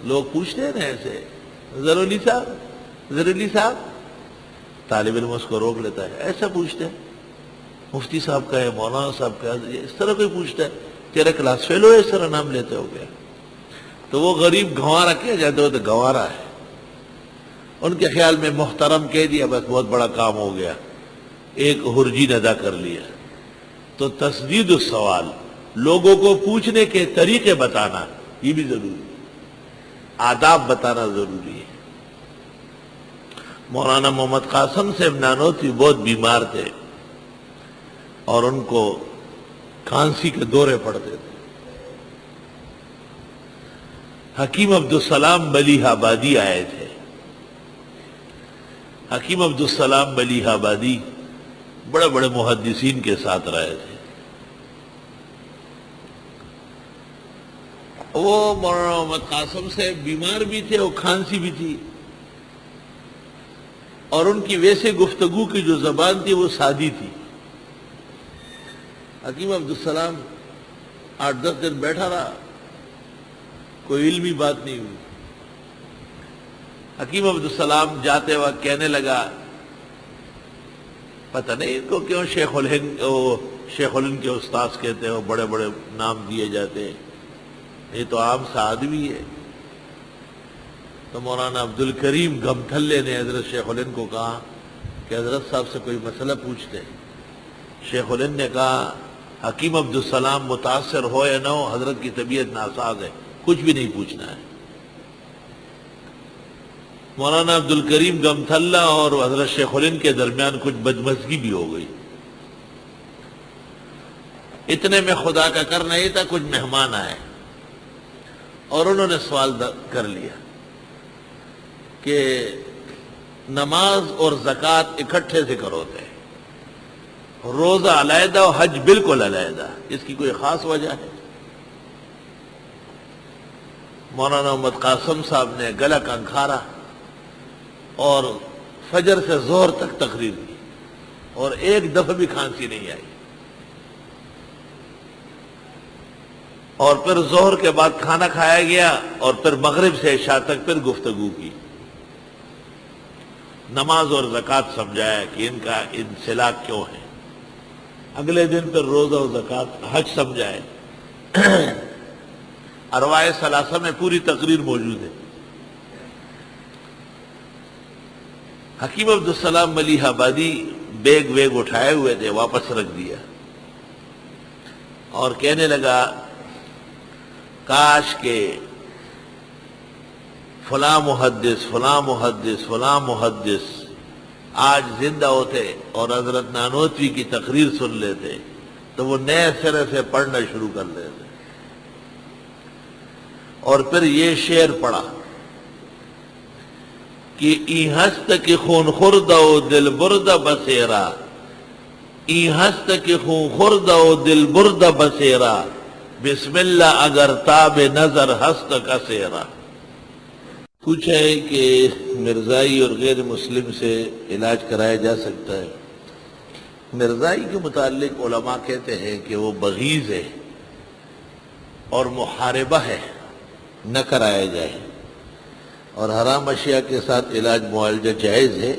لوگ پوچھتے ہیں نا ایسے، ضروری صاحب، طالب علم اس کو روک لیتا ہے، ایسا پوچھتے ہیں مفتی صاحب کا ہے، مولانا صاحب کا ہے، اس طرح کوئی پوچھتا ہے تیرا کلاس فیل ہو اس طرح نام لیتے ہو گیا؟ تو وہ غریب گنوارا کیا جاتے ہو تو گنوارا ہے، ان کے خیال میں محترم کہہ دیا بس بہت بڑا کام ہو گیا، ایک حرجین ادا کر لیا۔ تو تسدید السوال، لوگوں کو پوچھنے کے طریقے بتانا یہ بھی ضروری ہے، آداب بتانا ضروری ہے۔ مولانا محمد قاسم صاحب نانوتوی بہت بیمار تھے اور ان کو کھانسی کے دورے پڑتے تھے۔ حکیم عبدالسلام ملیح آبادی آئے تھے۔ حکیم عبدالسلام ملیح آبادی بڑے بڑے محدثین کے ساتھ رہے تھے۔ وہ مولانا محمد قاسم سے بیمار بھی تھے اور کھانسی بھی تھی، اور ان کی ویسے گفتگو کی جو زبان تھی وہ سادی تھی۔ حکیم عبدالسلام 8-10 دن بیٹھا رہا، کوئی علمی بات نہیں ہوئی۔ حکیم عبدالسلام جاتے وقت کہنے لگا، پتہ نہیں ان کو کیوں شیخ الہند کے استاذ کہتے ہیں، بڑے بڑے نام دیے جاتے ہیں، یہ تو عام سا آدمی ہے۔ تو مولانا عبدالکریم گمتھلے نے حضرت شیخ الہند کو کہا کہ حضرت صاحب سے کوئی مسئلہ پوچھتے ہیں۔ شیخ الہند نے کہا حکیم عبدالسلام متاثر ہو یا نہ ہو، حضرت کی طبیعت ناساز ہے، کچھ بھی نہیں پوچھنا ہے۔ مولانا عبدالکریم گمتھلہ اور حضرت شیخ الہند کے درمیان کچھ بدمزگی بھی ہو گئی۔ اتنے میں خدا کا کرنا یہ تھا، کچھ مہمان آئے اور انہوں نے سوال کر لیا کہ نماز اور زکوٰۃ اکٹھے ذکر ہوتے ہیں، روزہ علیحدہ اور حج بالکل علیحدہ، اس کی کوئی خاص وجہ ہے؟ مولانا محمد قاسم صاحب نے گلا کنکھارا اور فجر سے ظہر تک تقریر کی اور ایک دفعہ بھی کھانسی نہیں آئی، اور پھر ظہر کے بعد کھانا کھایا گیا اور پھر مغرب سے عشاء تک پھر گفتگو کی، نماز اور زکوٰۃ سمجھایا کہ ان کا انسلاک کیوں ہے، اگلے دن پھر روزہ و زکوٰۃ حج سمجھائے۔ ارواح ثلاثہ میں پوری تقریر موجود ہے۔ حکیم عبدالسلام ملیح آبادی بیگ ویگ اٹھائے ہوئے تھے، واپس رکھ دیا اور کہنے لگا کاش کہ فلاں محدث فلاں محدث فلاں محدث آج زندہ ہوتے اور حضرت نانوتوی کی تقریر سن لیتے تو وہ نئے سرے سے پڑھنا شروع کر دیتے۔ اور پھر یہ شعر پڑھا کہ ای ہست کی خون خوردہ و دل بردہ بسیرا، ای ہست کی خون خوردہ و دل بردہ بسیرا، بسم اللہ اگر تاب نظر ہست کا سیرا۔ پوچھا ہے کہ مرزائی اور غیر مسلم سے علاج کرایا جا سکتا ہے؟ مرزائی کے متعلق علماء کہتے ہیں کہ وہ بغیض ہے اور محاربہ ہے، نہ کرایا جائے، اور حرام اشیاء کے ساتھ علاج معالجہ جائز ہے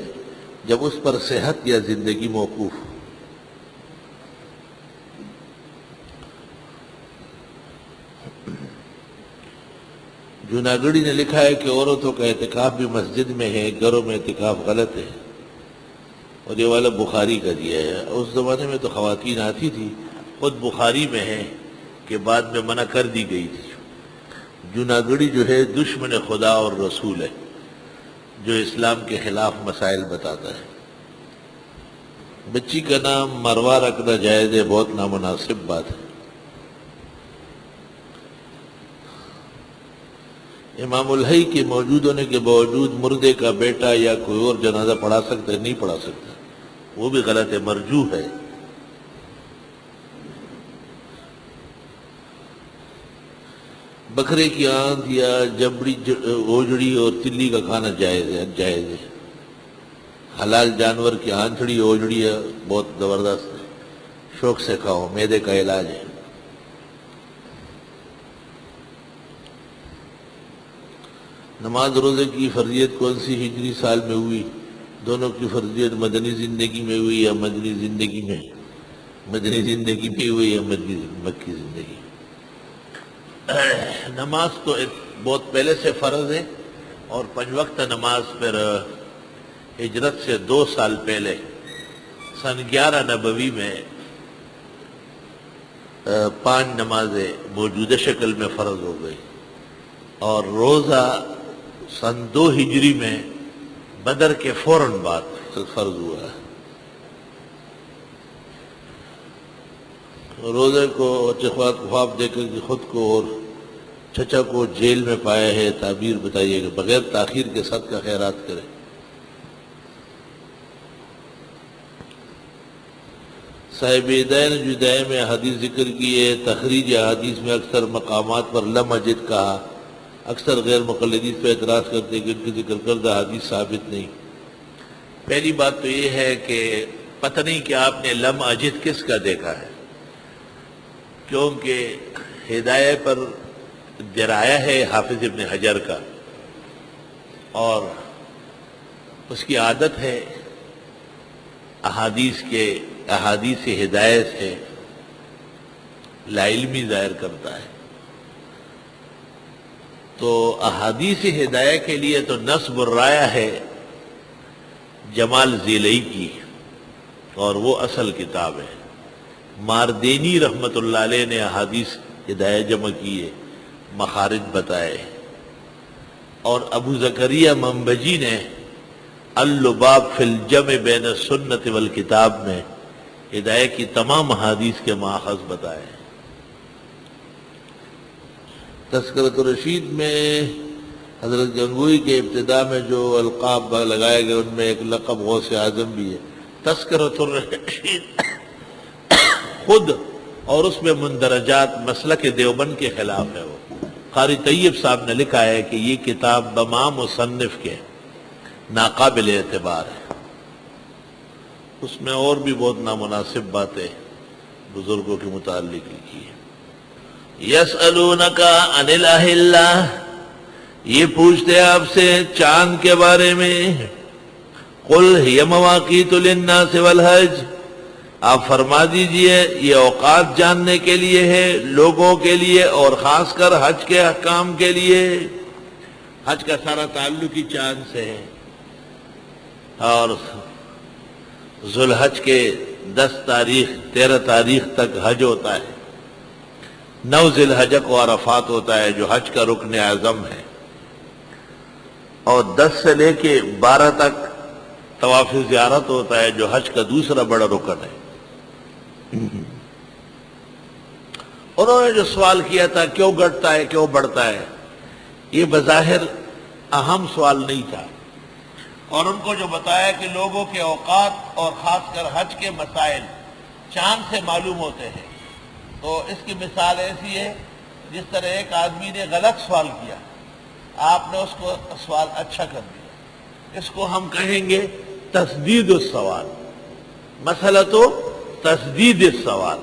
جب اس پر صحت یا زندگی موقوف ہو۔ جوناگڑی نے لکھا ہے کہ عورتوں کا اعتکاف بھی مسجد میں ہے، گھروں میں اعتکاف غلط ہے، اور یہ والا بخاری کا دیا ہے۔ اس زمانے میں تو خواتین آتی تھی، خود بخاری میں ہے کہ بعد میں منع کر دی گئی تھی۔ جوناگڑی جو ہے دشمن خدا اور رسول ہے، جو اسلام کے خلاف مسائل بتاتا ہے۔ بچی کا نام مروا رکھنا جائز ہے، بہت نامناسب بات ہے۔ امام الحی کے موجود ہونے کے باوجود مردے کا بیٹا یا کوئی اور جنازہ پڑھا سکتا ہے؟ نہیں پڑھا سکتا، وہ بھی غلط ہے، مرجوح ہے۔ بکرے کی آنت یا جبڑی اوجڑی اور تلی کا کھانا جائز ہے۔ حلال جانور کی آنتڑی اوجڑی ہے، بہت زبردست ہے، شوق سے کھاؤ، معدے کا علاج ہے۔ نماز روزے کی فرضیت کون سی ہجری سال میں ہوئی؟ دونوں کی فرضیت مدنی زندگی میں ہوئی یا مدنی زندگی میں ہوئی یا مکی زندگی؟ نماز تو بہت پہلے سے فرض ہے، اور 5 وقت نماز پھر ہجرت سے 2 سال پہلے سن 11 نبوی میں 5 نمازیں موجودہ شکل میں فرض ہو گئی، اور روزہ سن 2 ہجری میں بدر کے فوراً بعد فرض ہوا ہے۔ روزے کو خواب دے کر خود کو اور چچا کو جیل میں پایا ہے، تعبیر بتائیے کہ بغیر تاخیر کے صدقہ خیرات کرے۔ صاحب ہدایہ نے جدائے میں حدیث ذکر کی ہے، تخریج حدیث میں اکثر مقامات پر لم اجد کہا، اکثر غیر مقلدین پہ اعتراض کرتے کہ ان کی ذکر کردہ حدیث ثابت نہیں۔ پہلی بات تو یہ ہے کہ پتہ نہیں کہ آپ نے لم اجد کس کا دیکھا ہے، کیونکہ ہدایہ پر درایا ہے حافظ ابن حجر کا، اور اس کی عادت ہے احادیث ہدایت سے لا علمی ظاہر کرتا ہے۔ تو احادیث ہدایہ کے لیے تو نصب الرایہ ہے جمال ذیلئی کی، اور وہ اصل کتاب ہے۔ ماردینی رحمت اللہ علیہ نے احادیث ہدایہ جمع کیے، مخارج بتائے، اور ابو زکریا منبجی نے اللباب فی الجمع بین السنت والکتاب میں ہدایہ کی تمام احادیث کے ماخذ بتائے۔ تذکرۃ الرشید میں حضرت گنگوئی کے ابتدا میں جو القاب لگائے گئے ان میں ایک لقب غوث اعظم بھی ہے۔ تذکرۃ الرشید خود اور اس میں مندرجات مسلک دیوبند کے خلاف ہے۔ وہ قاری طیب صاحب نے لکھا ہے کہ یہ کتاب بما مصنف کے ناقابل اعتبار ہے، اس میں اور بھی بہت نامناسب باتیں بزرگوں کے متعلق لکھی ہے۔ یسألونک عن الأہلہ، یہ پوچھتے آپ سے چاند کے بارے میں، قل ہی مواقیت للناس والحج، آپ فرما دیجئے یہ اوقات جاننے کے لیے ہے لوگوں کے لیے، اور خاص کر حج کے احکام کے لیے۔ حج کا سارا تعلق ہی چاند سے ہے، اور ذوالحج کے 10 تاریخ 13 تاریخ تک حج ہوتا ہے۔ 9 ذی الحج کو عرفات ہوتا ہے جو حج کا رکن اعظم ہے، اور 10 سے لے کے 12 تک طواف زیارت ہوتا ہے جو حج کا دوسرا بڑا رکن ہے۔ انہوں نے جو سوال کیا تھا کیوں گھٹتا ہے کیوں بڑھتا ہے، یہ بظاہر اہم سوال نہیں تھا، اور ان کو جو بتایا کہ لوگوں کے اوقات اور خاص کر حج کے مسائل چاند سے معلوم ہوتے ہیں۔ تو اس کی مثال ایسی ہے جس طرح ایک آدمی نے غلط سوال کیا، آپ نے اس کو سوال اچھا کر دیا، اس کو ہم کہیں گے تسدید السوال، مسئلہ تو تسدید السوال۔